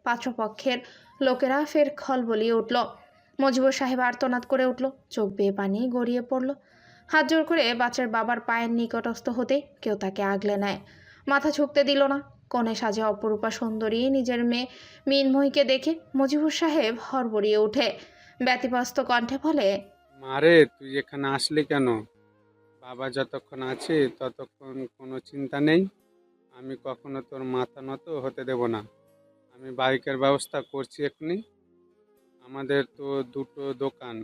পাত্রপক্ষের লোকেরা ফের খলবলিয়ে উঠল। মজিবুর সাহেব আর্তনাদ করে উঠল, চোখ বেয়ে পানি গড়িয়ে পড়ল। হাত জোর করে বাচ্চার বাবার পায়ের নিকটস্থ হতে কেউ তাকে আগলে নেয়, মাথা ঝুঁকতে দিল না। কনে সাজে অপরূপা সুন্দরী নিজের মেয়ে মিনময়ীকে দেখে মজিবুর সাহেব হড়বড়িয়ে উঠে ব্যতিব্যস্ত কণ্ঠে বলে, মারে, তুই এখানে আসলি কেন? বাবা যতক্ষণ আছে ততক্ষণ কোনো চিন্তা নেই। আমি কখনো তোর মাথা নত হতে দেব না। আমি বাইকের ব্যবস্থা করছি এক্ষুনি। আমাদের তো দুটো দোকান,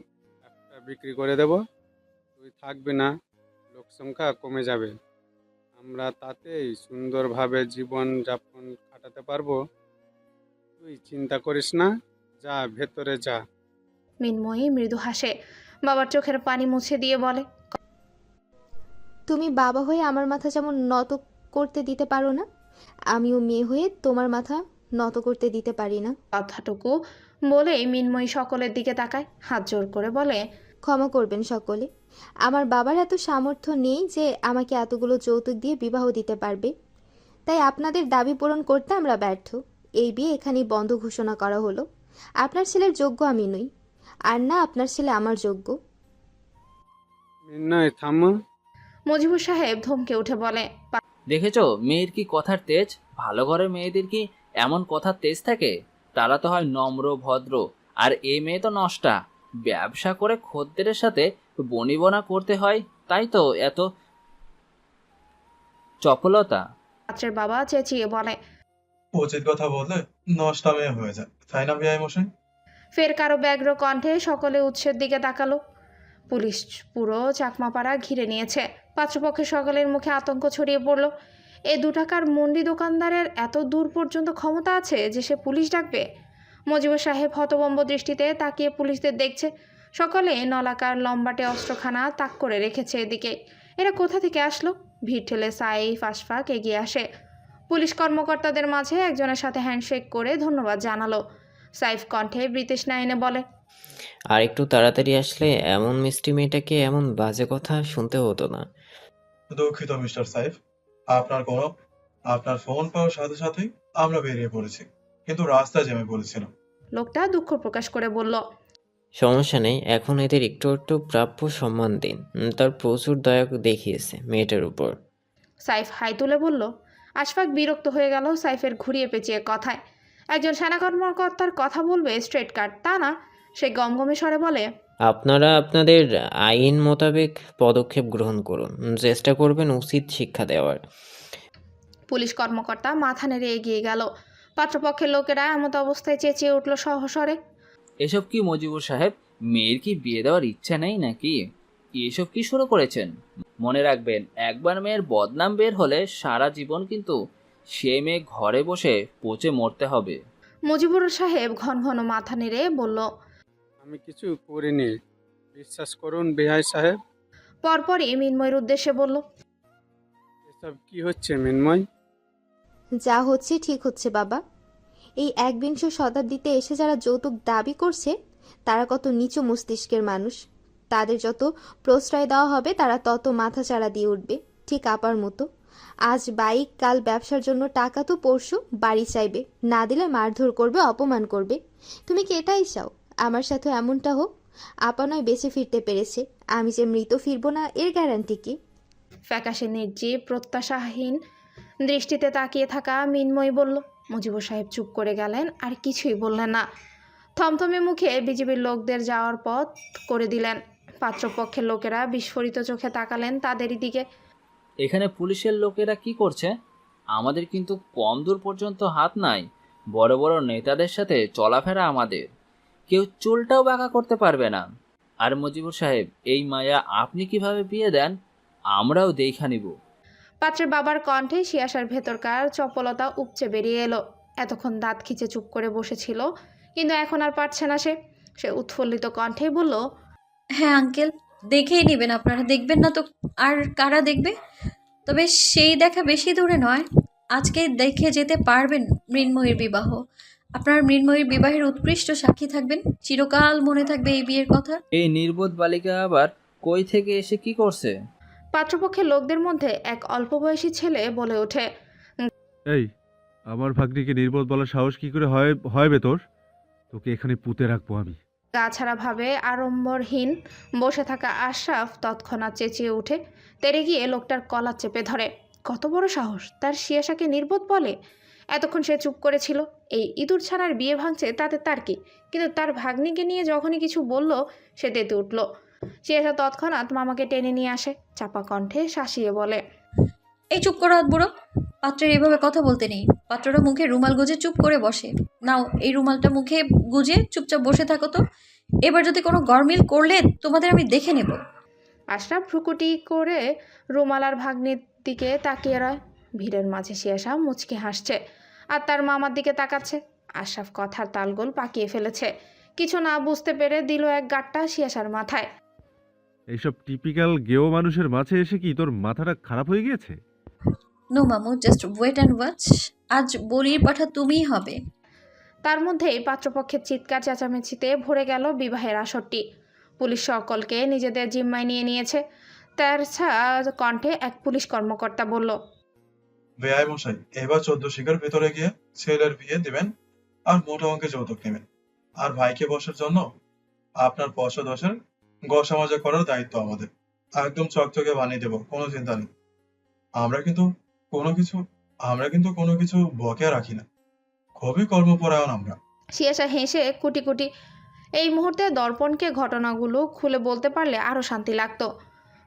একটা বিক্রি করে দেব। তুই থাকবি না, লোক সংখ্যা কমে যাবে। আমরা তাতেই সুন্দরভাবে জীবন যাপন কাটাতে পারবো। তুই চিন্তা করিস না, যা ভেতরে যা। মিনময়ী মৃদু হাসে, বাবার চোখের পানি মুছে দিয়ে বলে, তুমি বাবা হয়ে আমার মাথা যেমন নত করতে দিতে পারো না, আমিও মেয়ে হয়ে তোমার মাথা নত করতে দিতে পারি না। কথাটুকু বলেই মিনময়ী সকলের দিকে তাকায়, হাত জোর করে বলে, ক্ষমা করবেন সকলে, আমার বাবার এত সামর্থ্য নেই যে আমাকে এতগুলো যৌতুক দিয়ে বিবাহ দিতে পারবে। তাই আপনাদের দাবি পূরণ করতে আমরা ব্যর্থ। এই বিয়ে এখানেই বন্ধ ঘোষণা করা হলো। আপনার ছেলের যোগ্য আমি নই, আর না আপনার ছেলে আমার যোগ্য। মিন্নয়, থামো। মজিবুর সাহেব ধমকে উঠে বলে, দেখেছো মেয়ের কি কথার তেজ? ভালো ঘরের মেয়েদের কি এমন কথার তেজ থাকে? তারা তো হয় নম্র ভদ্র, আর এই মেয়ে তো নষ্টা। ব্যবসা করে খদ্দেরের সাথে বনিবনা করতে হয়, তাই তো এত চপলতা। পাত্রের বাবা চেঁচিয়ে বলে, উচিত কথা বললে নষ্টামে হয়ে যায়, তাই না বিআই মশাই? ফের কারো ব্যগ্র কণ্ঠে সকলে উৎসের দিকে তাকালো। পুলিশ পুরো চাকমাপাড়া ঘিরে নিয়েছে। পাত্রপক্ষের সকলের মুখে আতঙ্ক ছড়িয়ে পড়ল। এই 2 টাকার মন্ডি দোকানদারের এত দূর পর্যন্ত ক্ষমতা আছে যে সে পুলিশ ডাকবে? মজিবুর সাহেব হতবম্ব দৃষ্টিতে তাকিয়ে পুলিশদের দেখছে। সকলে নলাকার লম্বাটে অস্ত্রখানা তাক করে রেখেছে এদিকে। এরা কোথা থেকে আসলো? ভিড় ঠেলে সাইফ আশফাক এগিয়ে আসে। পুলিশ কর্মকর্তাদের মাঝে একজনের সাথে হ্যান্ডশেক করে ধন্যবাদ জানালো। সাইফ কণ্ঠে ব্রিটিশ এনে বলে, আর একটু তাড়াতাড়ি আসলে এমন মিষ্টি মেয়েটাকে এমন বাজে কথা শুনতে হতো না। দুঃখিত মিস্টার সাইফ, আপনার কোনো আপনার ফোন পাওয়ার সাথে সাথেই আমরা বেরিয়ে পড়েছি, কিন্তু রাস্তায় জ্যামে পড়েছিল। লোকটা দুঃখ প্রকাশ করে বলল, সমস্যা নেই, এখন এদের একটু একটু প্রাপ্য সম্মান দিন। তার প্রচুর দয়া দেখিয়েছে মেয়েটার উপর। সাইফ হাই তুলে বলল। আশফাক বিরক্ত হয়ে গেল সাইফের ঘুরিয়ে পেঁচিয়ে কথায়। একজন সেনা কর্মকর্তার কথা বলবে স্ট্রেট কাট, তা না। সে গমগমে স্বরে বলে, আপনারা আপনাদের আইন মোতাবেক পদক্ষেপ গ্রহণ করুন, চেষ্টা করবেন উচিত শিক্ষা দেওয়ার। পুলিশ কর্মকর্তা মাথা নেড়ে এগিয়ে গেল। পাত্রপক্ষের লোকেরা এমত অবস্থায় চেঁচিয়ে উঠল সহস্বরে, এসব কি মজিবুর সাহেব? মেয়ের কি বিয়ে দেওয়ার ইচ্ছা নেই নাকি? এসব কি শুরু করেছেন? মনে রাখবেন, একবার মেয়ের বদনাম বের হলে সারা জীবন কিন্তু সে মেয়ে ঘরে বসে পচে মরতে হবে। মজিবুর সাহেব ঘন ঘন মাথা নেড়ে বলল। আমি কিছু করিনি, বিশ্বাস করুন বিআই সাহেব। পরপরই মিনময়ের উদ্দেশ্যে বলল, এসব কি হচ্ছে মিন্ময়? যা হচ্ছে ঠিক হচ্ছে বাবা। এই 21 শতাব্দীতে এসে যারা যৌতুক দাবি করছে তারা কত নিচু মস্তিষ্কের মানুষ। তাদের যত প্রশ্রয় দেওয়া হবে তারা তত মাথাচাড়া দিয়ে উঠবে, ঠিক আপার মতো। আজ বাইক, কাল ব্যবসার জন্য টাকা, তো পরশু বাড়ি চাইবে, না দিলে মারধর করবে, অপমান করবে। তুমি কি এটাই চাও আমার সাথে এমনটা হোক? আপা নয় বেঁচে ফিরতে পেরেছে, আমি যে মৃত ফিরবো না এর গ্যারান্টি কি? ফ্যাকাশে নির্জীব প্রত্যাশাহীন দৃষ্টিতে তাকিয়ে থাকা মিনময়ী বলল। মুজিবুর সাহেব চুপ করে গেলেন, আর কিছুই বললেন না। থমথমে মুখে বিজিবির লোকদের যাওয়ার পথ করে দিলেন। পাত্রপক্ষের লোকেরা বিস্ফোরিত চোখে তাকালেন তাদেরই দিকে। এখানে পুলিশের লোকেরা কি করছে? আমাদের কিন্তু কম দূর পর্যন্ত হাত নাই। বড় বড় নেতাদের সাথে চলাফেরা আমাদের, কেউ চুলটাও বাঁকা করতে পারবে না। আর মজিবুর সাহেব, এই মায়া আপনি কিভাবে বিয়ে দেন আমরাও দেখা নিব। পাত্রের বাবার কণ্ঠে শিয়াশার ভেতরকার চপলতা উপচে বেরিয়ে এলো। এতক্ষণ দাঁত খিচে চুপ করে বসেছিল, কিন্তু এখন আর পারছে না সে। সে উৎফুল্লিত কণ্ঠে বলল, হ্যাঁ আঙ্কেল, দেখেই নেবেন, আপনারা দেখবেন না তো আর কারা দেখবে? তবে সেই দেখা বেশি দূরে নয়, আজকে দেখে যেতে পারবেন মৃন্ময়ীর বিবাহ। আপনার মৃন্ময়ীর বিবাহের উৎকৃষ্ট সাক্ষী থাকবেন, চিরকাল মনে থাকবে এই বিয়ের কথা। এই নির্বোধ বালিকা আবার কই থেকে এসে কি করছে? পাত্রপক্ষের লোকদের মধ্যে এক অল্প বয়সী ছেলে বলে ওঠে, এই, আমার ভাগ্নিকে নির্বোধ বলার সাহস কি করে হয় বে তোর? তোকে এখানে পুঁতে রাখবো আমি। গাছাড়াভাবে আড়ম্বরহীন বসে থাকা আশরাফ তৎক্ষণাৎ চেঁচিয়ে উঠে তেড়ে গিয়ে লোকটার কলার চেপে ধরে। কত বড় সাহস তার, শিয়াশাকে নির্বোধ বলে! এতক্ষণ সে চুপ করেছিল। এই ইঁদুর ছাড়ার বিয়ে ভাঙছে তাতে তার কি, কিন্তু তার ভাগ্নিকে নিয়ে যখনই কিছু বলল সে তেতে উঠল। শিয়াশা তৎক্ষণাৎ মামাকে টেনে নিয়ে আসে, চাপা কণ্ঠে শাসিয়ে বলে, এই চুপ করো হাত বুড়ো, পাত্রের এভাবে কথা বলতে নেই। পাত্রটা মুখে রুমাল গুজে চুপ করে বসে। নাও এই রুমালটা মুখে গুজে চুপচাপ বসে থাকো তো। এবার যদি কোনো গরমিল করলে তোমাদের আমি দেখে নেব। আশরাফ ভ্রুকুটি করে রুমাল আর ভাগ্নির দিকে তাকিয়ে রয়। ভিড়ের মাঝে শিয়াশা মুচকি হাসছে আর তার মামার দিকে তাকাচ্ছে। আশরাফ কথার তালগোল পাকিয়ে ফেলেছে, কিছু না বুঝতে পেরে দিল এক গাঁটটা শিয়াশার মাথায়। এইসব টিপিক্যাল গেও মানুষের মাঝে এসে কি তোর মাথাটা খারাপ হয়ে গিয়েছে? নো মামু, জাস্ট ওয়েট অ্যান্ড ওয়াচ। আজ বলির পাঠা তুমিই হবে। তার মধ্যেই পাত্রপক্ষের চিৎকার চেঁচামেচিতে ভরে গেল বিবাহের আসরটি। পুলিশ সকলকে নিজেদের জিম্মায় নিয়ে নিয়েছে। তেরছা কণ্ঠে এক পুলিশ কর্মকর্তা বলল, বেআই মশাই, এবার 14 শিখের ভেতরে গিয়ে ছেলের বিয়ে দিবেন আর মোটা অঙ্কের যৌতুক নেবেন। আর ভাইকে বসার জন্য আপনার পশ্চাদশের গসা মাজা করার দায়িত্ব আমাদের। একদম চকচকে বানিয়ে দেবো, কোনো চিন্তা নেই। আমরা কিন্তু কোনো কিছু বকেয়া রাখি না। খুবই কর্মপরায়ণ আমরা। শিয়াশা হেসে কুটি কুটি। এই মুহূর্তে দর্পণকে ঘটনাগুলো খুলে বলতে পারলে আরও শান্তি লাগতো।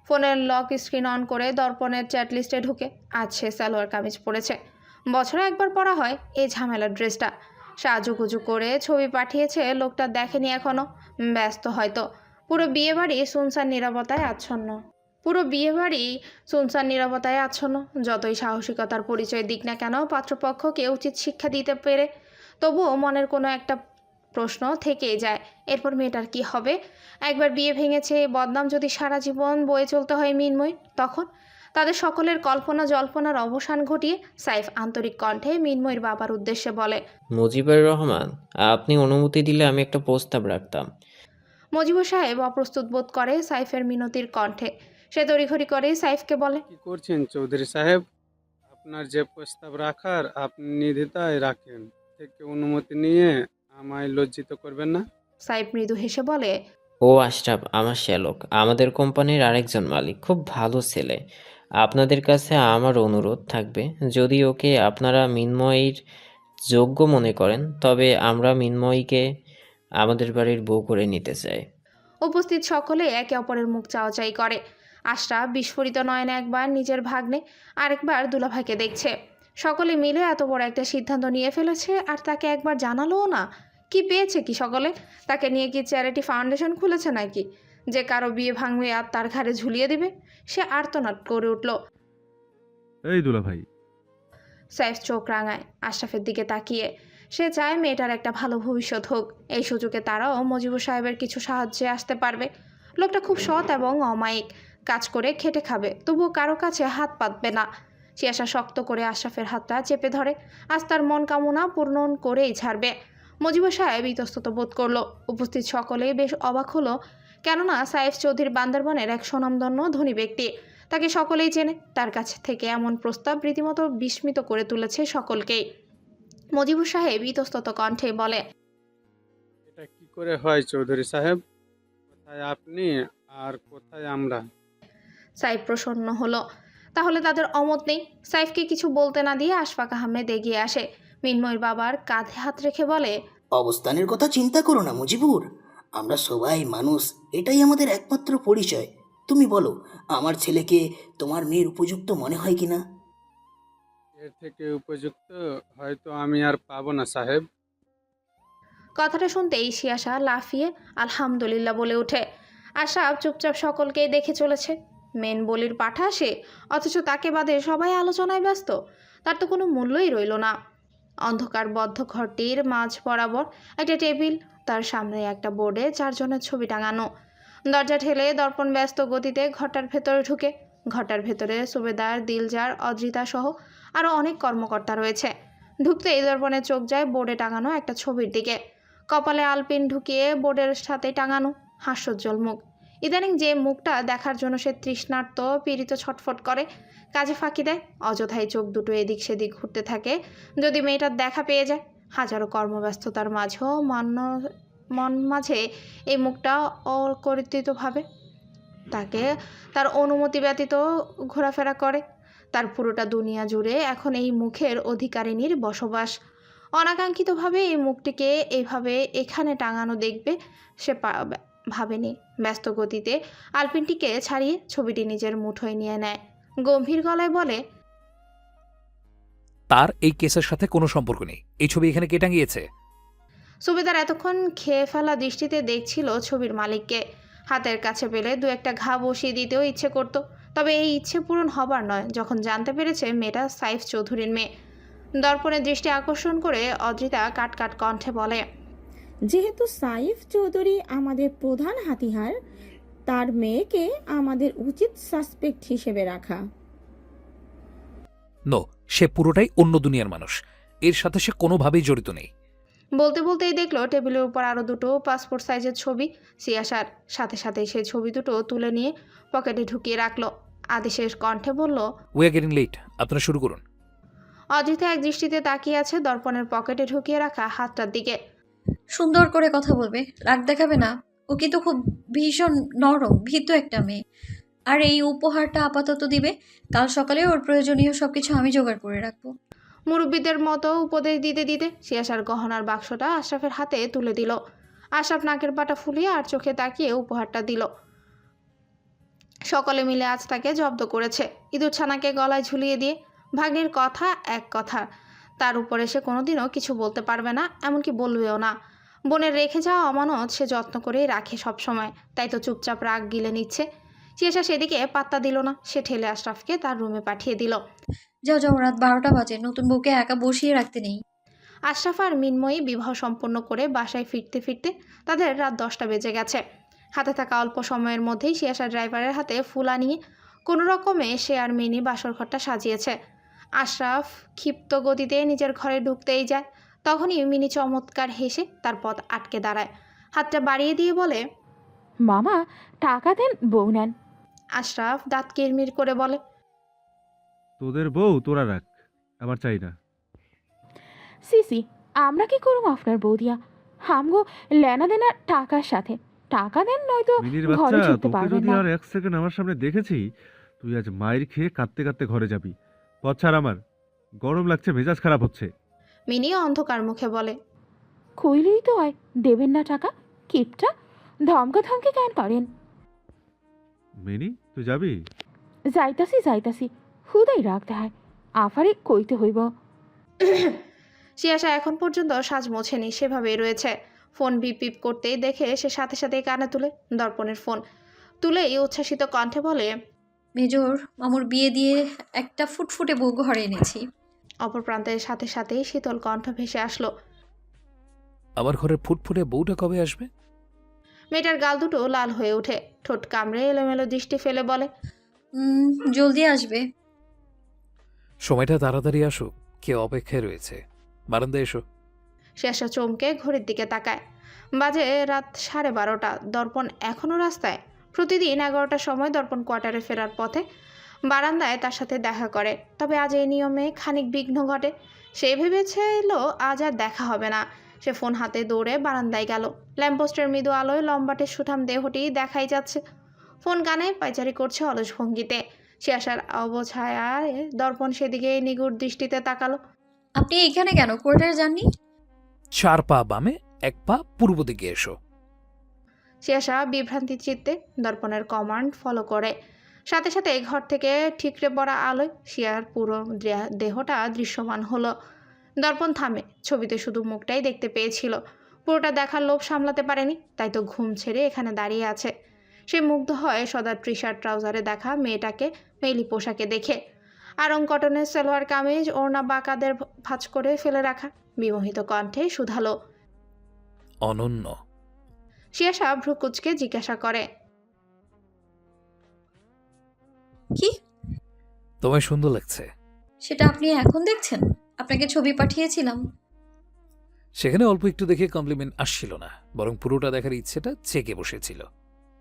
ফোনের লক স্ক্রিন অন করে দর্পণের চ্যাট লিস্টে ঢুকে আজ সে সালোয়ার কামিজ পরেছে। বছরে একবার পরা হয় এই ঝামেলার ড্রেসটা। সাজুগুজু করে ছবি পাঠিয়েছে, লোকটা দেখেনি এখনও, ব্যস্ত হয়তো। পুরো বিয়েবাড়ি সুনসান নিরাপত্তায় আচ্ছন্ন। যতই সাহসিকতার পরিচয় দিক না কেন পাত্রপক্ষকে উচিত শিক্ষা দিতে পেরে, তবুও মনের কোনো একটা প্রশ্ন থেকেই যায়, এরপর মেয়েটার কি হবে? একবার বিয়ে ভেঙেছে, বদনাম যদি সারা জীবন বয়ে চলতে হয় মিনময়, তখন তাদের সকলের কল্পনা জল্পনার অবসান ঘটিয়ে সাইফ আন্তরিক কণ্ঠে মিনময়ের বাবার উদ্দেশ্যে বলে, মুজিবুর রহমান, আপনি অনুমতি দিলে আমি একটা প্রস্তাব রাখতাম। মজিবুর সাহেব অপ্রস্তুত বোধ করে সাইফের মিনতির কণ্ঠে। সে তড়িঘড়ি করে সাইফকে বলে, কি করছেন চৌধুরী সাহেব? আপনার যে প্রস্তাব রাখার আপনি নির্দ্বিধায় রাখেন, থেকে অনুমতি নিয়ে আমায় লজ্জিত করবেন না। সাইফ মৃদু হেসে বলে, ও আশরাফ আমার শ্যালক, আমাদের কোম্পানির আরেকজন মালিক, খুব ভালো ছেলে। আপনাদের কাছে আমার অনুরোধ থাকবে, যদি ওকে আপনারা মিনময়ীর যোগ্য মনে করেন, তবে আমরা মিনময়ীকে আমাদের বাড়ির বউ করে নিতে চাই। উপস্থিত সকলে একে অপরের মুখ চাওয়াচাই করে। আশরাফ বিস্ফোরিত নয়নে একবার নিজের ভাগ্নে, আরেকবার দুলাভাইকে দেখছে। সকলে মিলে এত বড় একটা সিদ্ধান্ত নিয়ে ফেলেছে আর তাকে একবার জানালোও না। কি পেয়েছে কি সকলে? তাকে নিয়ে কি চ্যারিটি ফাউন্ডেশন খুলেছে নাকি, যে কারো বিয়ে ভাঙবে আর তার ঘাড়ে ঝুলিয়ে দিবে? সে আর্তনাদ করে উঠল। এই দুলা ভাই, সাইফ চোখ রাঙায় আশরাফের দিকে তাকিয়ে। সে চায় মেয়েটার একটা ভালো ভবিষ্যৎ হোক। এই সুযোগে তারাও মজিবুর সাহেবের কিছু সাহায্যে আসতে পারবে। লোকটা খুব সৎ এবং অমায়িক, কাজ করে খেটে খাবে, তবুও কারো কাছে হাত পাতবে না। শিয়াশা শক্ত করে আশরাফের হাতটা চেপে ধরে, আজ তার মন কামনা পূর্ণ করেই ছাড়বে। মজিবুর সাহেব ইতস্তত বোধ করলো। উপস্থিত সকলেই বেশ অবাক হলো, কেননা সাইফ চৌধুরী বান্দরবানের এক স্বনামধন্য ধনী ব্যক্তি। তাকে সকলেই চেনে। তার কাছে থেকে এমন প্রস্তাব রীতিমতো বিস্মিত করে তুলেছে সকলকেই। মজিবুর সাহেব ইতস্তত কণ্ঠে বলে, এটা কি করে হয় চৌধুরী সাহেব? কোথায় আপনি আর কোথায় আমরা? সাইফ প্রসন্ন হলো। তাহলে তাদের অমত নেই। সাইফকে কিছু বলতে না দিয়ে আশফাক আহমেদ এগিয়ে আসে, মিনময়ের বাবার কাঁধে হাত রেখে বলে, অবস্থানের কথা চিন্তা করো না মুজিবুর, আমরা সবাই মানুষ, এটাই আমাদের একমাত্র পরিচয়। তুমি বলো, আমার ছেলেকে তোমার মেয়ের উপযুক্ত মনে হয় কিনা? এর থেকে উপযুক্ত হয়তো আমি আর পাবো না সাহেব। কথাটা শুনতেই শিয়াশা লাফিয়ে আলহামদুলিল্লাহ বলে ওঠে। আশরাফ চুপচাপ সকলকেই দেখে চলেছে। মেন বলির পাঠা সে, অথচ তাকে বাদে সবাই আলোচনায় ব্যস্ত। তার তো কোনো মূল্যই রইল না। অন্ধকার বদ্ধ ঘরটির মাঝ বরাবর একটা টেবিল, তার সামনে একটা বোর্ডে 4 জনের ছবি টাঙানো। দরজা ঠেলে দর্পণ ব্যস্ত গতিতে ঘরটার ভেতরে ঢুকে। ঘরটার ভেতরে সুবেদার, দিলজার, অদ্রিতা সহ আরও অনেক কর্মকর্তা রয়েছে। ঢুকতেই দর্পণের চোখ যায় বোর্ডে টাঙানো একটা ছবির দিকে। কপালে আলপিন ঢুকিয়ে বোর্ডের সাথে টাঙানো হাস্যোজ্জ্বল মুখ। ইদানিং যে মুখটা দেখার জন্য সে তৃষ্ণার্ত পীড়িত ছটফট করে, কাজে ফাঁকি দেয়। অযথাই চোখ দুটো এদিক সেদিক ঘুরতে থাকে যদি মেয়েটার দেখা পেয়ে যায়। হাজারো কর্মব্যস্ততার মাঝেও মন মাঝে এই মুখটা অকর্তৃতভাবে তাকে তার অনুমতি ব্যতীত ঘোরাফেরা করে। তার পুরোটা দুনিয়া জুড়ে এখন এই মুখের অধিকারিণীর বসবাস। অনাকাঙ্ক্ষিতভাবে এই মুখটিকে এইভাবে এখানে টাঙানো দেখবে সে ভাবেনি। ব্যস্ত গতিতে আলপিনটিকে ছাড়িয়ে ছবিটি নিজের মুঠোয় নিয়ে নেয়। গম্ভীর গলায় বলে, তার এই কেসের সাথে কোনো সম্পর্ক নেই। এই ছবি এখানে কে টাঙিয়েছে? সুবেদার এতক্ষণ খেয়ে ফেলা দৃষ্টিতে দেখছিল ছবির মালিককে। হাতের কাছে পেলে দু একটা ঘা বসিয়ে দিতেও ইচ্ছে করত, তবে এই ইচ্ছে পূরণ হবার নয় যখন জানতে পেরেছে মেয়েটা সাইফ চৌধুরীর মেয়ে। দর্পণের দৃষ্টি আকর্ষণ করে অদ্রিতা কাটকাট কণ্ঠে বলে, যেহেতু সাইফ চৌধুরী আমাদের প্রধান হাতিয়ার, তার মেয়েকে আমাদের উচিত সাসপেক্ট হিসেবে রাখা। নো, সে পুরোটাই অন্য দুনিয়ার মানুষ। এর সাথে সে কোনোভাবেই জড়িত নেই। বলতে বলতেই দেখলো টেবিলের উপর আরও দুটো পাসপোর্ট সাইজের ছবি। সিয়াসার সাথে সাথে সেই ছবি দুটো তুলে নিয়ে পকেটে ঢুকিয়ে রাখলো। আদেশের কণ্ঠে বলল, উই আর গেটিং লেট, আপনারা শুরু করুন। অদ্রিতা এক দৃষ্টিতে তাকিয়ে আছে দর্পণের পকেটে ঢুকিয়ে রাখা হাতটার দিকে। সুন্দর করে কথা বলবে, রাগ দেখাবে না। ও কিন্তু খুব ভীষণ নরম ভীতু একটা মেয়ে। আর এই উপহারটা আপাতত দিবে, কাল সকালে ওর প্রয়োজনীয় সবকিছু আমি জোগাড় করে রাখবো। মুরব্বীদের মতো উপদেশ দিতে দিতে সিয়াসার গহনার বাক্সটা আশরাফের হাতে তুলে দিল। আশরাফ নাকের পাটা ফুলিয়ে আর চোখে তাকিয়ে উপহারটা দিল। সকলে মিলে আজ তাকে জব্দ করেছে ইঁদুর ছানাকে গলায় ঝুলিয়ে দিয়ে। ভাগ্নির কথা এক কথা, তার উপরে সে কোনোদিনও কিছু বলতে পারবে না, এমনকি বলবেও না। বোনের রেখে যাওয়া অমানত সে যত্ন করেই রাখে সবসময়, তাই তো চুপচাপ রাগ গিলে নিচ্ছে। সিয়াসা সেদিকে পাত্তা দিল না, সে ঠেলে আশরাফকে তার রুমে পাঠিয়ে দিল। যাও যাও, রাত 12টা বাজে, নতুন বউকে একা বসিয়ে রাখতে নেই। আশরাফ আর মিনময়ী বিবাহ সম্পন্ন করে বাসায় ফিরতে ফিরতে তাদের রাত 10টা বেজে গেছে। হাতে থাকা অল্প সময়ের মধ্যেই সিয়াসা ড্রাইভারের হাতে ফুলা নিয়ে কোনো রকমে সে আর মিনি বাসর ঘরটা সাজিয়েছে। আশরাফ ক্ষিপ্ত গতিতে নিজের ঘরে ঢুকতেই যায়, তখনই মিনি চমৎকার হেসে তার পথ আটকে দাঁড়ায়। হাতটা বাড়িয়ে দিয়ে বলে, মামা টাকা দেন, বউ নেন। আশরাফ দাঁত কিরমির করে বলে, তোদের বউ তোরা রাখ, আমার চাই না। সিসি, আমরা কি করবো আপনার বউ দিয়া? হামগো লেনা দেনা টাকার সাথে। টাকা দেন, নয়তো মিনির ঘরে বাচ্চা, ঢুকতে তোকে পারবেন যদি না। আর এক সেকেন্ড আমার সামনে দেখেছি, তুই আজ মায়ের খেয়ে কাঁদতে কাঁদতে ঘরে যাবি। পথ ছাড় আমার, গরম লাগছে, মেজাজ খারাপ হচ্ছে। মিনি অন্ধকার মুখে বলে, কইলেই তো হয়, দেবেন না টাকা। কিপটা ধমকা ধমকে কেন করেন? মিনি, তুই যাবি? যাইতাছি যাইতাছি, হুদাই রাখতে হয়, আফারে কইতে হইব। সিয়াসা এখন পর্যন্ত সাজ মোছেনি, সেভাবেই রয়েছে। ফোন বিপ বিপ করতেই দেখে সে সাথে সাথে কানে তুলে। দর্পণের ফোন তুলেই উচ্ছ্বাসিত কণ্ঠে বলে, মেজর মামুর বিয়ে দিয়ে একটা ফুটফুটে বউ ঘরে এনেছি। অপর প্রান্তের সাথে সাথেই শীতল কণ্ঠ ভেসে আসলো, আমার ঘরের ফুটফুটে বউটা কবে আসবে? মেয়েটার গাল দুটো লাল হয়ে ওঠে, ঠোঁট কামড়ে এলোমেলো দৃষ্টি ফেলে বলে, জলদি আসবে। সময়টা তাড়াতাড়ি আসুক, কে অপেক্ষায় রয়েছে। বারান্দায় এসো। সিয়াসা চমকে ঘড়ির দিকে তাকায়। বাজে রাত 12:30। দর্পণ এখনও রাস্তায়। প্রতিদিন 11টার সময় দর্পণ কোয়ার্টারে ফেরার পথে বারান্দায় তার সাথে দেখা করে, তবে আজ এই নিয়মে খানিক বিঘ্ন ঘটে। সে ভেবেছিল আজ আর দেখা হবে না। সে ফোন হাতে দৌড়ে বারান্দায় গেল। ল্যাম্পপোস্টের মৃদু আলোয় লম্বাটে সুঠাম দেহটি দেখাই যাচ্ছে। ফোন কানে পায়চারি করছে অলস ভঙ্গিতে। সিয়াসার অবছায়ায় দর্পণ সেদিকে নিগুড় দৃষ্টিতে তাকালো। আপনি এখানে কেন? কোয়ার্টারে যাননি? 4 পা বামে, 1 পা পূর্ব দিকে এসো। সিয়াসা বিভ্রান্তি চিত্তে দর্পণের কমান্ড ফলো করে। সাথে সাথে ঘর থেকে ঠিকরে পড়া আলোয় শিয়ার পুরো দেহটা দৃশ্যমান হলো। দর্পণ থামে। ছবিতে শুধু মুখটাই দেখতে পেয়েছিল, পুরোটা দেখার লোভ সামলাতে পারেনি, তাই তো ঘুম ছেড়ে এখানে দাঁড়িয়ে আছে। সে মুগ্ধ হয় সদা টি শার্ট ট্রাউজারে দেখা মেয়েটাকে মেইলি পোশাকে দেখে। আরং কটনের সালোয়ার কামিজ, ওড়না বাঁকাদের ভাঁজ করে ফেলে রাখা। বিমোহিত কণ্ঠে শুধালো, অনন্য। সিয়াসা ভ্রুকুচকে জিজ্ঞাসা করে, কি? তোমায় সুন্দর লাগছে। সেটা আপনি এখন দেখছেন? আপনাকে ছবি পাঠিয়েছিলাম। সেখানে অল্প একটু দেখে কমপ্লিমেন্ট আসছিল না, বরং পুরোটা দেখার ইচ্ছেটা চেকে বসেছিল।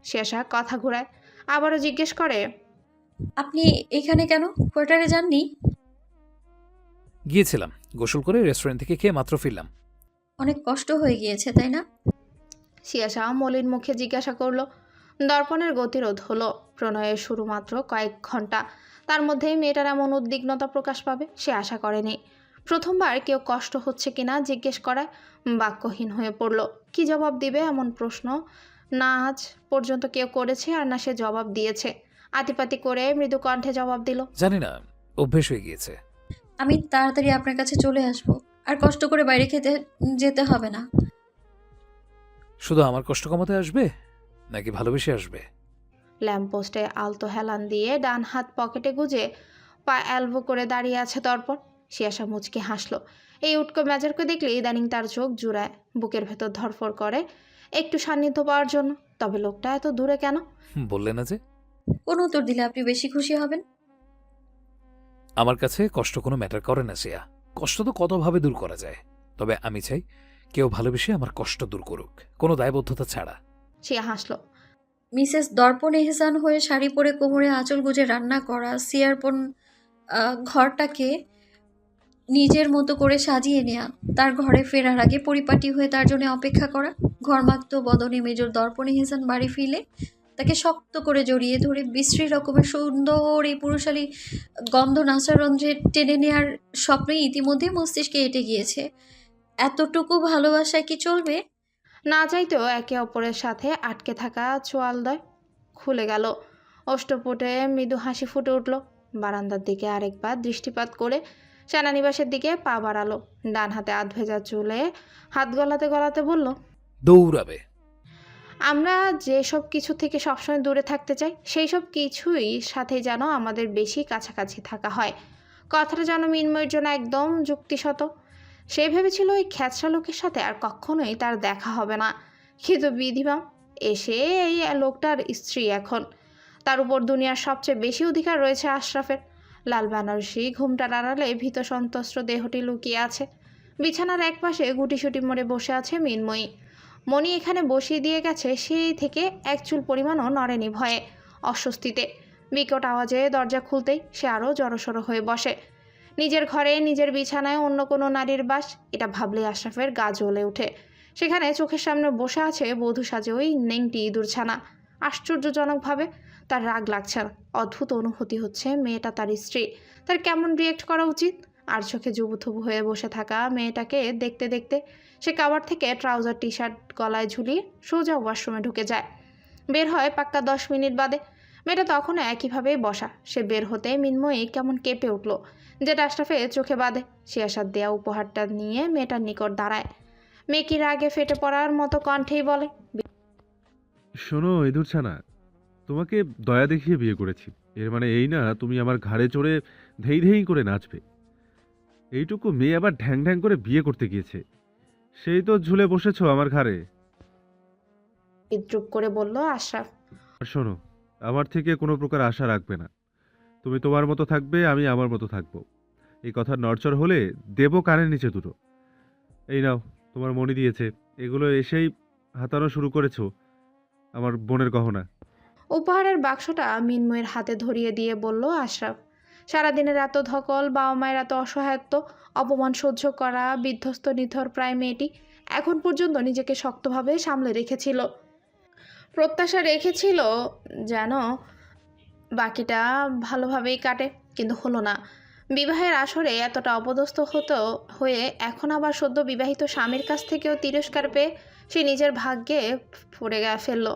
সিয়াসা কথা ঘুরায়, আবারও জিজ্ঞেস করে, আপনি এখানে কেন? কোয়ার্টারে যাননি? গিয়েছিলাম, গোসল করে রেস্টুরেন্ট থেকে খেয়ে মাত্র ফিরলাম। অনেক কষ্ট হয়ে গিয়েছে তাই না? সিয়াসা মলিন মুখে জিজ্ঞাসা করলো। দর্পণের গতিরোধ হলো। প্রণয়ের শুরু মাত্র কয়েক ঘন্টা, তার মধ্যেই মেয়েটার এমন উদ্বিগ্নতা প্রকাশ পাবে সে আশা করেনি। প্রথমবার কেউ কষ্ট হচ্ছে কিনা জিজ্ঞেস করায় বাক্যহীন হয়ে পড়ল। কি জবাব দিবে এমন প্রশ্ন না আজ পর্যন্ত কেউ করেছে আর না সে জবাব দিয়েছে। আতিপাতি করে মৃদু কণ্ঠে জবাব দিল। জানি না, অভ্যেস হয়ে গিয়েছে। আমি তাড়াতাড়ি আপনার কাছে চলে আসব। আর কষ্ট করে বাইরে খেতে যেতে হবে না। শুধু আমার কষ্ট কমাতে আসবে নাকি ভালোবেসে আসবে? ল্যাম্পপোস্টে আলতো হেলান দিয়ে ডান হাত পকেটে গুজে পা অ্যালবো করে দাঁড়িয়ে আছে দর্পণ। সিয়াসা মুচকে হাসলো। এই উটকো মেজারকে দেখলে ইদানিং তার চোখ জুড়ায়, বুকের ভেতর ধরফর করে একটু সান্নিধ্য পাওয়ার জন্য। তবে লোকটা এত দূরে কেন? বললে না যে? কোন উত্তর দিলে আপনি বেশি খুশি হবেন? আমার কাছে কষ্ট কোনো ম্যাটার করে না সিয়া। কষ্ট তো কতভাবে দূর করা যায়, তবে আমি চাই কেউ ভালোবেসে আমার কষ্ট দূর করুক, কোনো দায়বদ্ধতা ছাড়া। সিয়া হাসলো। মিসেস দর্পণ এহসান হয়ে শাড়ি পরে কোমরে আঁচল গুজে রান্না করা সিয়ারপন ঘরটাকে নিজের মতো করে সাজিয়ে নেয়া, তার ঘরে ফেরার আগে পরিপাটি হয়ে তার জন্য অপেক্ষা করা। ঘরমাক্ত বদনে মেজর দর্পণ এহসান বাড়ি ফিরলে তাকে শক্ত করে জড়িয়ে ধরে বিশ্রী রকমের সুন্দর এই পুরুষালী গন্ধ নাসারন্ধ্রে টেনে নেয়ার স্বপ্নই ইতিমধ্যে মস্তিষ্কে এঁটে গিয়েছে। এতটুকু ভালোবাসায় কি চলবে? না চাইতেও একে অপরের সাথে আটকে থাকা চোয়ালদয় খুলে গেল। অষ্টপুটে মৃদু হাসি ফুটে উঠল। বারান্দার দিকে আরেকবার দৃষ্টিপাত করে সেনানিবাসের দিকে পা বাড়ালো। ডান হাতে আধ ভেজা চুলে হাত গলাতে গলাতে বলল, দৌড়াবে। আমরা যেসব কিছু থেকে সবসময় দূরে থাকতে চাই সেই সব কিছুই সাথে যেন আমাদের বেশি কাছাকাছি থাকা হয়। কথাটা যেন মিন্ময়ের জন্য একদম যুক্তিসত। সে ভেবেছিল ওই খ্যাচরা লোকের সাথে আর কখনোই তার দেখা হবে না, কিন্তু বিধিবাম এসে এই লোকটার স্ত্রী এখন। তার উপর দুনিয়ার সবচেয়ে বেশি অধিকার রয়েছে আশরাফের। লাল বেনারসি ঘুমটার আড়ালে ভীত সন্ত্রস্ত দেহটি লুকিয়ে আছে। বিছানার একপাশে গুটিসুটি মরে বসে আছে মিন্ময়ী। মণি এখানে বসিয়ে দিয়ে গেছে সেই থেকে এক চুল পরিমাণও নড়েনি ভয়ে, অস্বস্তিতে। বিকট আওয়াজে দরজা খুলতেই সে আরও জড়সড় হয়ে বসে। নিজের ঘরে নিজের বিছানায় অন্য কোনো নারীর বাস, এটা ভাবলে আশরাফের গা জ্বলে ওঠে। সেখানে চোখের সামনে বসে আছে বধূ সাজে ওই নেংটি ইঁদুরছানা। আশ্চর্যজনকভাবে তার রাগ লাগছে না, অদ্ভুত অনুভূতি হচ্ছে মেয়েটা তার স্ত্রী। তার কেমন রিয়েক্ট করা উচিত? আর চোখে জুবুথুবু হয়ে বসে থাকা মেয়েটাকে দেখতে দেখতে সে কাবার থেকে ট্রাউজার টি শার্ট গলায় ঝুলিয়ে সোজা ওয়াশরুমে ঢুকে যায়। বের হয় পাক্কা 10 মিনিট বাদে। মেয়েটা তখনও একইভাবেই বসা। সে বের হতে মিন্ময়ী কেমন কেঁপে উঠল, যেটা আশরাফের চোখে বাঁধে। সিয়াসার দেয়া উপহারটা নিয়ে মেয়েটার নিকট দাঁড়ায়। মেয়ে কি রাগে ফেটে পড়ার মতো কণ্ঠেই বলে, শোনো ইঁদুরছানা, তোমাকে দয়া দেখিয়ে বিয়ে করেছি, এর মানে এই না তুমি আমার ঘাড়ে চড়ে ধেই ধেই করে নাচবে। এইটুকু মেয়ে আবার ঢ্যাং ঢ্যাং করে বিয়ে করতে গিয়েছে, সেই তো ঝুলে বসেছো আমার ঘাড়ে। বিদ্রুপ করে বলল আশরাফ। আর শোনো, আমার থেকে কোনো প্রকার আশা রাখবে না। তুমি তোমার মতো থাকবে, আমি আমার মতো থাকবো। এই কথার নড়চড় হলে দেবো কানের নিচে দুটো। এই নাও, তোমার মনি দিয়েছে, এগুলো এসেই হাতানো শুরু করেছো আমার বোনের গহনা। উপহারের বাক্সটা মিন্ময়ের হাতে ধরিয়ে দিয়ে বলল আশরাফ। সারাদিনের এত ধকল, বাবা মায়ের এত অসহায়ত্ব, অপমান সহ্য করা বিধ্বস্ত নিথর প্রায় মেয়েটি এখন পর্যন্ত নিজেকে শক্তভাবে সামলে রেখেছিল। প্রত্যাশা রেখেছিল যেন বাকিটা ভালোভাবেই কাটে, কিন্তু হলো না। বিবাহের আসরে এতটা অপদস্থ হয়ে এখন আবার সদ্য বিবাহিত স্বামীর কাছ থেকেও তিরস্কার পেয়ে সে নিজের ভাগ্যে পড়ে ফেলল।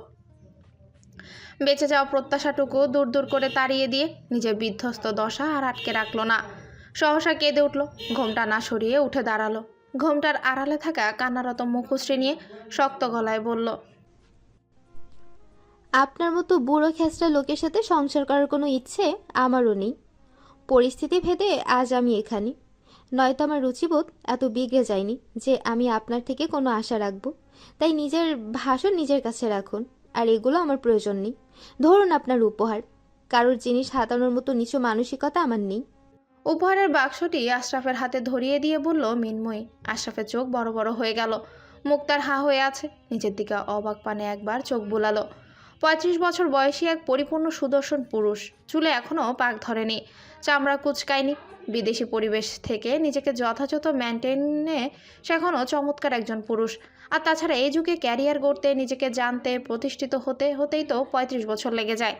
বেঁচে যাওয়া প্রত্যাশাটুকু দূর দূর করে তাড়িয়ে দিয়ে নিজের বিধ্বস্ত দশা আর আটকে রাখলো না। সহসা কেঁদে উঠল, ঘোমটা না সরিয়ে উঠে দাঁড়ালো। ঘোমটার আড়ালে থাকা কান্নারত মুখশ্রী নিয়ে শক্ত গলায় বলল, আপনার মতো বুড়ো খেঁচড়া লোকের সাথে সংসার করার কোনো ইচ্ছে আমারও নেই। পরিস্থিতি ভেদে আজ আমি এখানে, নয়তো আমার রুচিবোধ এত বিগড়ে যায়নি যে আমি আপনার থেকে কোনো আশা রাখবো। তাই নিজের ভাষণ নিজের কাছে রাখুন, আর এগুলো আমার প্রয়োজন নেই। ধরুন আপনার উপহার, কারোর জিনিস হাতানোর মতো নিচু মানসিকতা আমার নেই। উপহারের বাক্সটি আশরাফের হাতে ধরিয়ে দিয়ে বলল মিন্ময়ী। আশরাফের চোখ বড় বড় হয়ে গেল, মুখ তার হা হয়ে আছে। নিজের দিকে অবাক পানে একবার চোখ বুলালো। বছর বয়সী এক পরিপূর্ণ সুদর্শন পুরুষ। চুলে এখনও পাক ধরেনি, চামড়া কুচকায়নি। বিদেশি পরিবেশ থেকে নিজেকে যথাযথ মেনটেনে সে এখনও চমৎকার একজন পুরুষ। আর তাছাড়া এই যুগে ক্যারিয়ার গড়তে, নিজেকে জানতে, প্রতিষ্ঠিত হতেই তো 35 বছর লেগে যায়।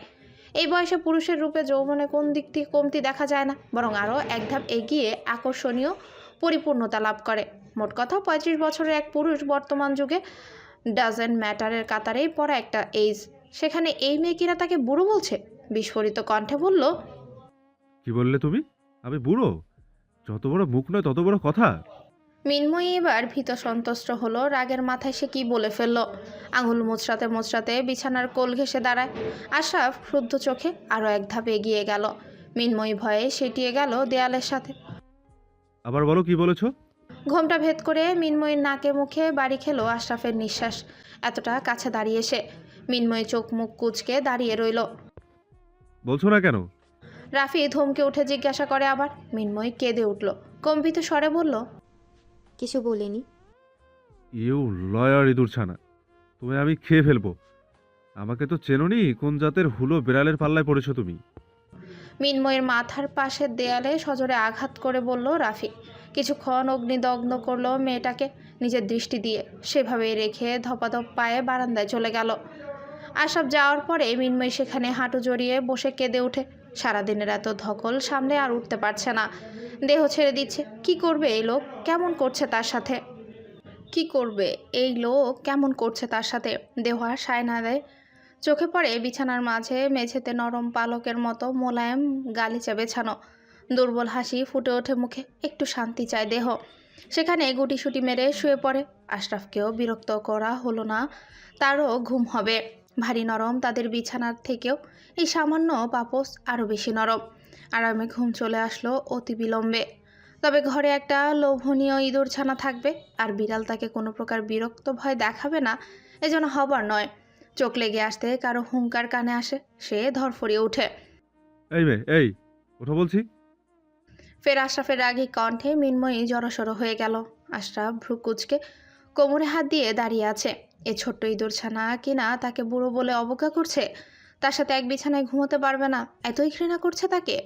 এই বয়সে পুরুষের রূপে যৌবনে কোন দিক থেকে কমতি দেখা যায় না, বরং আরও এক ধাপ এগিয়ে আকর্ষণীয় পরিপূর্ণতা লাভ করে। মোট কথা 35 বছরের এক পুরুষ বর্তমান যুগে ডাজেন্ট ম্যাটারের কাতারেই পড়া একটা এজ। সেখানে এই মেয়ে কিনা তাকে বুড়ো বলছে। বিস্ফোরিত কণ্ঠে বলল, কি বললে তুমি? আমি বুড়ো? যত বড় মুখ নয় তত বড় কথা। মিনময়ী এবার ভীত সন্ত্রস্ত হলো। রাগের মাথায় সে কি বলে ফেলল। আঙুল মোচড়াতে মোচড়াতে বিছানার কোল ঘেঁষে দাঁড়ায়। আশরাফ ক্রুদ্ধ চোখে আরও এক ধাপ এগিয়ে গেল। মিনময়ী ভয়ে সেটিয়ে গেল দেয়ালের সাথে। আবার বলো, কি বলেছো? ঘোমটা ভেদ করে মিনময়ীর নাকে মুখে বাড়ি খেলো আশরাফের নিঃশ্বাস। এতটা কাছে দাঁড়িয়ে সে। মিনময়ী চোখ মুখ কুঁচকে দাঁড়িয়ে রইল। বলছো না কেন? রাফি ধমকে উঠে জিজ্ঞাসা করে আবার। মিনময়ী কেঁদে উঠল, কম্পিত স্বরে বলল, কিছু বলিনি। ইউ লয়ার ইঁদুর ছানা, তুমি আমি খেয়ে ফেলবো। আমাকে তো চেনোনি, কোন জাতের হুলো বিড়ালের পাল্লায় পড়েছো তুমি? মিনময়ীর মাথার পাশের দেয়ালে সজোরে আঘাত করে বলল রাফি। কিছুক্ষণ অগ্নিদগ্ধ করলো মেয়েটাকে নিজের দৃষ্টি দিয়ে, সেভাবেই রেখে ধপাধপ পায়ে বারান্দায় চলে গেল। আশরাফ যাওয়ার পরে মিনময়ী সেখানে হাঁটু জড়িয়ে বসে কেঁদে ওঠে। সারাদিনের এত ধকল সামনে আর উঠতে পারছে না, দেহ ছেড়ে দিচ্ছে। কি করবে এই লোক, কেমন করছে তার সাথে? তার সাথে দেহ আর সায় না দেয়। চোখে পড়ে বিছানার মাঝে মেঝেতে নরম পালকের মতো মোলায়েম গালিচা বেছানো। দুর্বল হাসি ফুটে ওঠে মুখে। একটু শান্তি চায় দেহ। সেখানে গুটিসুটি মেরে শুয়ে পড়ে। আশরাফকেও বিরক্ত করা হলো না, তারও ঘুম হবে। ভারী নরম তাদের বিছানার থেকেও এই সামান্য পাপোস আরও বেশি নরম। আরামে ঘুম চলে আসলো অতি বিলম্বে। তবে ঘরে একটা লোভনীয় ইঁদুর ছানা থাকবে, আর বিড়াল তাকে কোনো প্রকার বিরক্ত ভয় দেখাবে না, এজন্য হবার নয়। চোখ লেগে আসতে কারো হুঙ্কার কানে আসে, সে ধরফড়িয়ে ওঠে। এই মেয়ে, এই ওঠো বলছি। ফের আশরাফের রাগী কণ্ঠে মিনময়ী জড়সড় হয়ে গেল। আশরাফ ভ্রু কুঁচকে কোমরে হাত দিয়ে দাঁড়িয়ে আছে। এ ছোট্ট ইঁদুর ছানা কিনা তাকে বুড়ো বলে অবজ্ঞা করছে, তার সাথে এক বিছানায় ঘুমোতে পারবে না, এতই ঘৃণা করছে তাকে।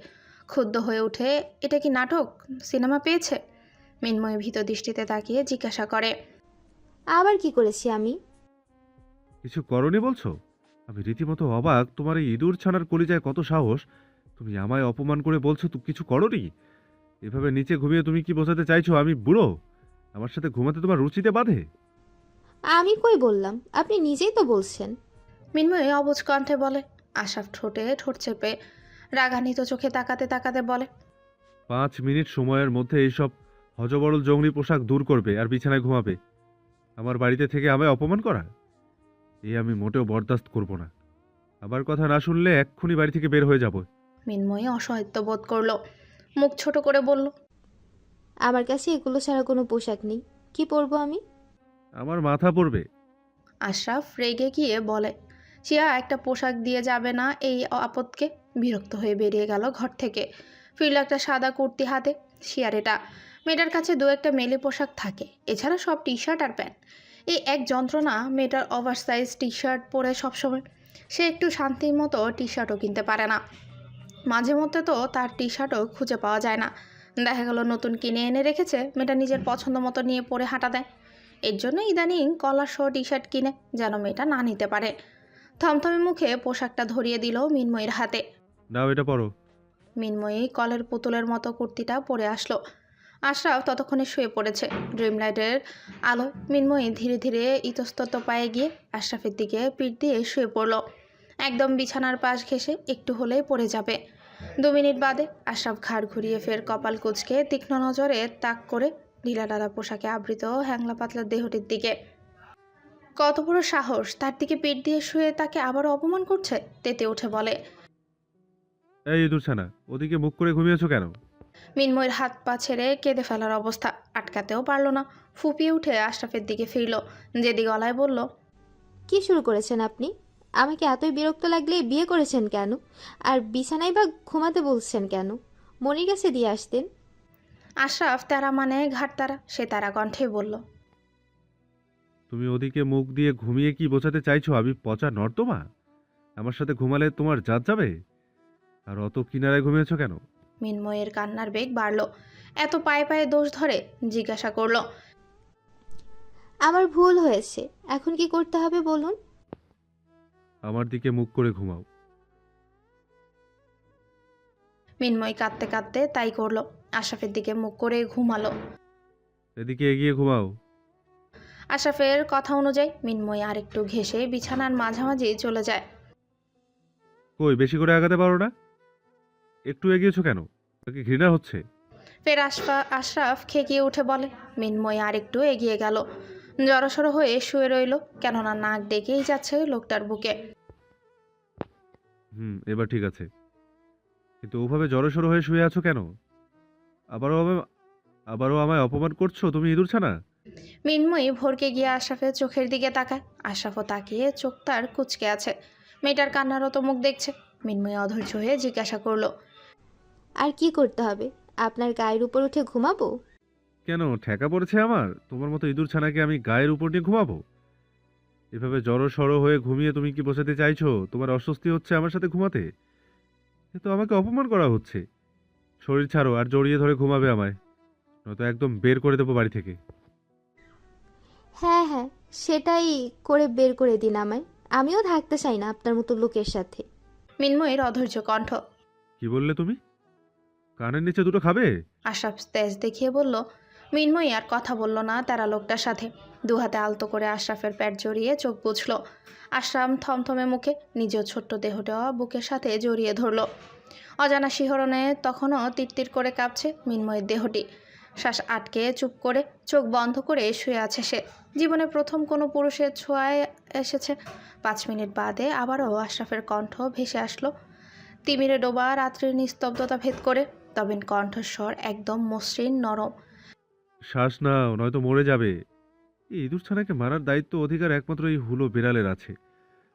ক্ষুব্ধ হয়ে উঠে, এটা কি নাটক, সিনেমা পেয়েছে? মিনময়ী ভীত দৃষ্টিতে তাকিয়ে জিজ্ঞাসা করে, আবার কি করেছি আমি? কিছু করনি বলছো? আমি রীতিমতো অবাক, তোমার এই ইঁদুর ছানার কলিজায় কত সাহস! তুমি আমায় অপমান করে বলছো তুমি কিছু করনি? এভাবে নিচে ঘুমিয়ে তুমি কি বোঝাতে চাইছো আমি বুড়ো? আমার সাথে ঘুমাতে তোমার রুচিতে বাধে? আমি কই বললাম, আপনি নিজেই তো বলছেন। মিনময়ী অবুঝ কণ্ঠে বলে। আশরাফ ঠোঁটে ঠোঁট চেপে রাগান্বিত চোখে তাকাতে তাকাতে বলে, 5 মিনিট সময়ের মধ্যে এইসব হজবরল জঙ্গলি পোশাক দূর করবে আর বিছানায় ঘুমাবে। আমার বাড়িতে থেকে আমায় অপমান করা, এই আমি মোটেও বরদাস্ত করব না। আবার কথা না শুনলে এক্ষুনি বাড়ি থেকে বের হয়ে যাব। মিনময়ী অসহায়ত্ব বোধ করলো, মুখ ছোট করে বলল, আমার কাছে এগুলো ছাড়া কোনো পোশাক নেই, কি পরবো আমি? আমার মাথা পড়বে। আশরাফ রেগে গিয়ে বলে, শিয়া একটা পোশাক দিয়ে যাবে না এই আপদকে। বিরক্ত হয়ে বেরিয়ে গেল ঘর থেকে। ফিরল একটা সাদা কুর্তি হাতে। শিয়ার এটা। মেয়েটার কাছে দু একটা মেলে পোশাক থাকে, এছাড়া সব টি শার্ট আর প্যান্ট। এই এক যন্ত্রণা, মেয়েটার ওভারসাইজ টি শার্ট পরে সবসময়। সে একটু শান্তির মতো টি শার্টও কিনতে পারে না। মাঝে মধ্যে তো তার টি শার্টও খুঁজে পাওয়া যায় না। দেখা গেল নতুন কিনে এনে রেখেছে, মেয়েটা নিজের পছন্দ মতো নিয়ে পরে হাঁটা দেয়। এর জন্য ইদানিং কলার সহ টি শার্ট কিনে, যেন মেয়েটা না নিতে পারে। থমথমে মুখে পোশাকটা ধরিয়ে দিল মিনময়ীর হাতে। নাও এটা পরো। মিনময়ী কলের পুতুলের মতো কুর্তিটা পরে আসলো। আশরাফ ততক্ষণে শুয়ে পড়েছে। ড্রিম লাইটের আলো মিনময়ী ধীরে ধীরে ইতস্তত পায়ে গিয়ে আশরাফের দিকে পিঠ দিয়ে শুয়ে পড়ল। একদম বিছানার পাশ ঘেঁষে একটু হলেই পড়ে যাবে। 2 মিনিট বাদে আশরাফ ঘাড় ঘুরিয়ে ফের কপাল কুঁচকে তীক্ষ্ণ নজরে তাক করে ঢিলাঢালা পোশাকে আবৃত হ্যাংলা পাতলা দেহটির দিকে। কত বড় সাহস, তার দিকে পিঠ দিয়ে শুয়ে তাকে আবারও অপমান করছে। তেতে উঠে বলে, এই ইঁদুর ছানা, ওদিকে মুখ করে ঘুমিয়েছো কেন? মিনময়ীর হাত পা ছেড়ে কেঁদে ফেলার অবস্থা, আটকাতেও পারল না। ফুপিয়ে উঠে আশরাফের দিকে ফিরল, জেদি গলায় বলল, কি শুরু করেছেন আপনি? আমাকে এতই বিরক্ত লাগলে বিয়ে করেছেন কেন? আর বিছানায় বা ঘুমাতে বলছেন কেন? মনির কাছে দিয়ে আসতেন। আশরাফ তারা মানে ঘাট তারা, সে তারা কণ্ঠে বলল, তুমি ওদিকে মুখ দিয়ে ঘুমিয়ে কি বোঝাতে চাইছো আমি পচা নর্দমা? আমার সাথে ঘুমালে তোমার জাত যাবে? আর অত কিনারায় ঘুমিয়েছো কেন? মিনময়ের কান্নার বেগ বাড়ল। এত পায়ে পায়ে দোষ ধরে জিজ্ঞাসা করলো। আমার ভুল হয়েছে, এখন কি করতে হবে বলুন? আমার দিকে মুখ করে ঘুমাও। মিনময় কাঁদতে কাঁদতে তাই করলো। আশরাফের দিকে মুখ করে ঘুমালো। এদিকে এগিয়ে ঘুমাও। আশরাফের কথা অনুযায়ী মিনময় আরেকটু ঘেঁষে বিছানার মাঝামাঝি চলে যায়। কই, বেশি করে আগাতে পারো না? একটু এগিয়েছো কেন? তাকে ঘৃণা হচ্ছে? ফের আশরাফ খেকিয়ে উঠে বলে। মিনময় আরেকটু এগিয়ে গেল। জড়সড় হয়ে শুয়ে রইল, কেননা নাক ডেকেই যাচ্ছে লোকটার বুকে। এবার ঠিক আছে, কিন্তু ওভাবে জড়সড় হয়ে শুয়ে আছো কেন? আবারও আমায় অপমান করছো তুমি, ইঁদুর ছানা। মিনময়ী ভরকে গিয়ে আশরাফের চোখের দিকে তাকায়। আশরাফও তাকিয়ে চোখ তার কুঁচকে আছে। মেয়েটার কান্নারত মুখ দেখছে। মিনময়ী অধৈর্য হয়ে জিজ্ঞাসা করলো। আর কি করতে হবে? আপনার গায়ের উপর উঠে ঘুমাবো? কেন, ঠেকা পড়েছে আমার? তোমার মতো ইঁদুর ছানাকে আমি গায়ের উপর নিয়ে ঘুমাবো? এভাবে জড়সড় হয়ে ঘুমিয়ে তুমি কি বোঝাতে চাইছো তোমার অস্বস্তি হচ্ছে আমার সাথে ঘুমাতে? এ তো আমাকে অপমান করা হচ্ছে। শরীর ছাড়ো আর জড়িয়ে ধরে ঘুমাবে আমায়, নয়তো একদম বের করে দেবো বাড়ি থেকে। হ্যাঁ হ্যাঁ, সেটাই করে বের করে দিন আমায়। আমিও থাকতে চাই না আপনার মতো লোকের সাথে। মিনময়ীর অধৈর্য কণ্ঠ। কি বললে তুমি? কানের নিচে দুটো খাবে? আশরাফ তেজ দেখিয়ে বলল। মিনময়ী আর কথা বলল না তারা লোকটার সাথে। দু হাতে আলতো করে আশরাফের পেট জড়িয়ে চোখ বুঝল। আশরাফ থমথমে মুখে নিজের ছোট্ট দেহটা বুকের সাথে জড়িয়ে ধরল। অজানা শিহরণে তখনও তিরতির করে কাঁপছে মিনময়ের দেহটি। শ্বাস আটকে চুপ করে চোখ বন্ধ করে শুয়ে আছে সে। জীবনে প্রথম কোনো পুরুষের ছোঁয়ায় এসেছে। 5 মিনিট বাদে আবারও আশরাফের কণ্ঠ ভেসে আসলো, তিমিরে ডোবা রাত্রির নিস্তব্ধতা ভেদ করে। তবে কণ্ঠস্বর একদম মসৃণ নরম। শ্বাস নাও, নয়তো মরে যাবে। এই ইঁদুর ছানাকে মারার দায়িত্ব অধিকার একমাত্র এই হুলো বিড়ালের আছে,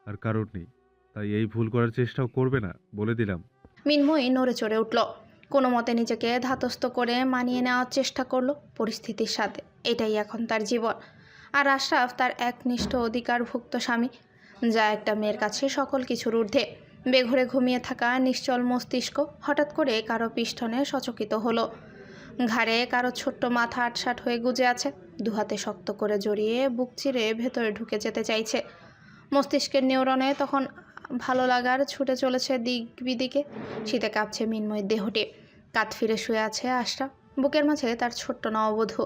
আর কারোর নেই। তাই এই ভুল করার চেষ্টাও করবে না, বলে দিলাম। মিনময়ী নড়ে চড়ে উঠল। কোনো মতে নিজেকে ধাতস্থ করে মানিয়ে নেওয়ার চেষ্টা করলো পরিস্থিতির সাথে। এটাই এখন তার জীবন। আর আশরাফ তার একনিষ্ঠ অধিকারভুক্ত স্বামী, যা একটা মেয়ের কাছে সকল কিছুর ঊর্ধ্বে। বেঘরে ঘুমিয়ে থাকা নিশ্চল মস্তিষ্ক হঠাৎ করে কারো পিষ্টনে সচকিত হলো। ঘাড়ে কারো ছোট্ট মাথা আটসাট হয়ে গুজে আছে। দুহাতে শক্ত করে জড়িয়ে বুক চিরে ভেতরে ঢুকে যেতে চাইছে। মস্তিষ্কের নিউরনে তখন ভালো লাগার ছুটে চলেছে দিক বিদিকে। শীতে কাঁপছে মিনময়ের দেহটি। কাত ফিরে শুয়ে আছে আশরাফ, বুকের মাঝে তার ছোট্ট নববধূ।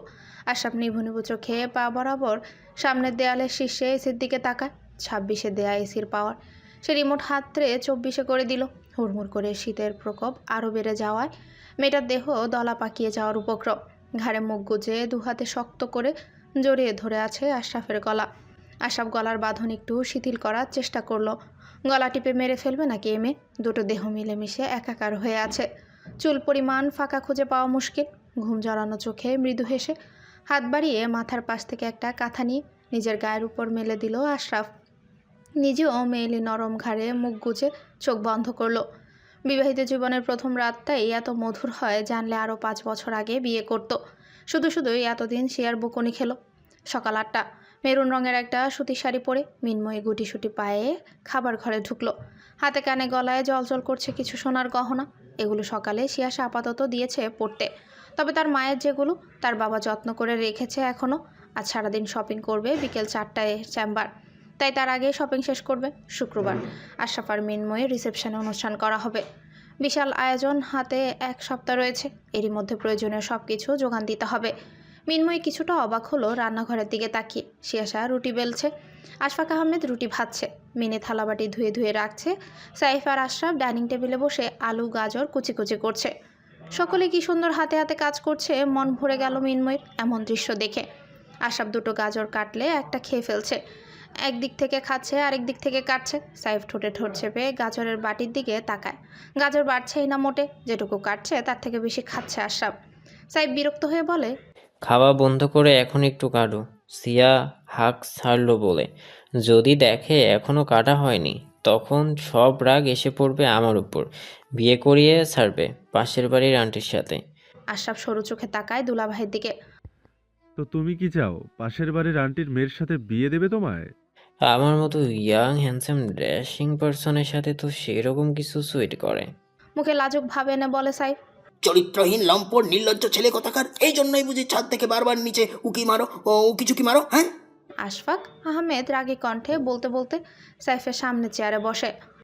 আশরাফ নিভু নিভু চোখে পা বরাবর সামনের দেয়ালের শীর্ষে এসির দিকে তাকায়। 26-এ দেয়া এসির পাওয়ার সে রিমোট হাতড়ে 24-এ করে দিল। হুড়মুড় করে শীতের প্রকোপ আরও বেড়ে যাওয়ায় মেয়েটার দেহ দলা পাকিয়ে যাওয়ার উপক্রম। ঘাড়ে মুখ গুজে দুহাতে শক্ত করে জড়িয়ে ধরে আছে আশরাফের গলা। আশরাফ গলার বাঁধন একটু শিথিল করার চেষ্টা করলো। গলা টিপে মেরে ফেলবে নাকি এ মেয়ে? দুটো দেহ মিলেমিশে একাকার হয়ে আছে। চুল পরিমাণ ফাঁকা খুঁজে পাওয়া মুশকিল। ঘুম জড়ানো চোখে মৃদু হেসে হাত বাড়িয়ে মাথার পাশ থেকে একটা কাঁথা নিয়ে নিজের গায়ের উপর মেলে দিল আশরাফ। নিজেও মেয়েলি নরম ঘাড়ে মুখ গুজে চোখ বন্ধ করলো। বিবাহিত জীবনের প্রথম রাতটাই এত মধুর হয় জানলে আরও 5 বছর আগে বিয়ে করতো। শুধুই এতদিন সে আর বকুনি খেলো। সকাল 8টা। মেরুন রঙের একটা সুতির শাড়ি পরে মিনময়ী গুটিসুটি পায়ে খাবার ঘরে ঢুকলো। হাতে কানে গলায় জলজল করছে কিছু সোনার গহনা। এগুলো সকালে শিয়াসা আপাতত দিয়েছে পড়তে। তবে তার মায়ের যেগুলো তার বাবা যত্ন করে রেখেছে এখনও। আজ সারাদিন শপিং করবে, বিকেল 4টায় চেম্বার। তাই তার আগে শপিং শেষ করবে। শুক্রবার আশরাফ আর মিনময়ীর রিসেপশনে অনুষ্ঠান করা হবে। বিশাল আয়োজন, হাতে 1 সপ্তাহ রয়েছে। এরই মধ্যে প্রয়োজনীয় সব কিছু যোগান দিতে হবে। মিনময়ী কিছুটা অবাক হলো রান্নাঘরের দিকে তাকিয়ে। শিয়াসা রুটি বেলছে, আশফাক আহমেদ রুটি ভাজছে, মিনে থালাবাটি ধুয়ে ধুয়ে রাখছে। সাইফ আর আশরাফ ডাইনিং টেবিলে বসে আলু গাজর কুচি কুচি করছে। সকলে কি সুন্দর হাতে হাতে কাজ করছে, মন ভরে গেল মিনময়ীর এমন দৃশ্য দেখে। আশরাফ দুটো গাজর কাটলে একটা খেয়ে ফেলছে। একদিক থেকে খাচ্ছে, আরেক দিক থেকে কাটছে। সাইফ ঠোঁটে ঠোঁট চেপে গাজরের বাটির দিকে তাকায়। গাজর বাড়ছেই না মোটে, যেটুকু কাটছে তার থেকে বেশি খাচ্ছে আশরাফ। সাইফ বিরক্ত হয়ে বলে, খাওয়া বন্ধ করে এখন একটু কাটো। সিয়া হাঁক ছাড়লো বলে যদি দেখে এখনো কাটা হয়নি, তখন সব রাগ এসে পড়বে আমার উপর, বিয়ে করিয়ে ছাড়বে পাশের বাড়ির আন্টির সাথে। আশরাফ সরু চোখে তাকায় দুলাভাইয়ের দিকে। তো তুমি কি চাও পাশের বাড়ির আন্টির মেয়ের সাথে বিয়ে দেবে তোমায়? আমার মতো ইয়াং হ্যান্ডসাম ড্যাশিং পার্সনের সাথে তো সেরকম কিছু সুইট করে। মুখে লাজুক ভাব এনে বলে সাইফ। চরিত্রহীন লম্পট নির্লজ্জ ছেলে কথাকার, এই জন্যই বুঝি ছাদ থেকে বারবার নিচে উকি মারো ও উকি চুকি মারো, হ্যাঁ? আশফাক আহমেদ রাগী কণ্ঠে বলতে বলতে সাইফের সামনে চেয়ারে বসে।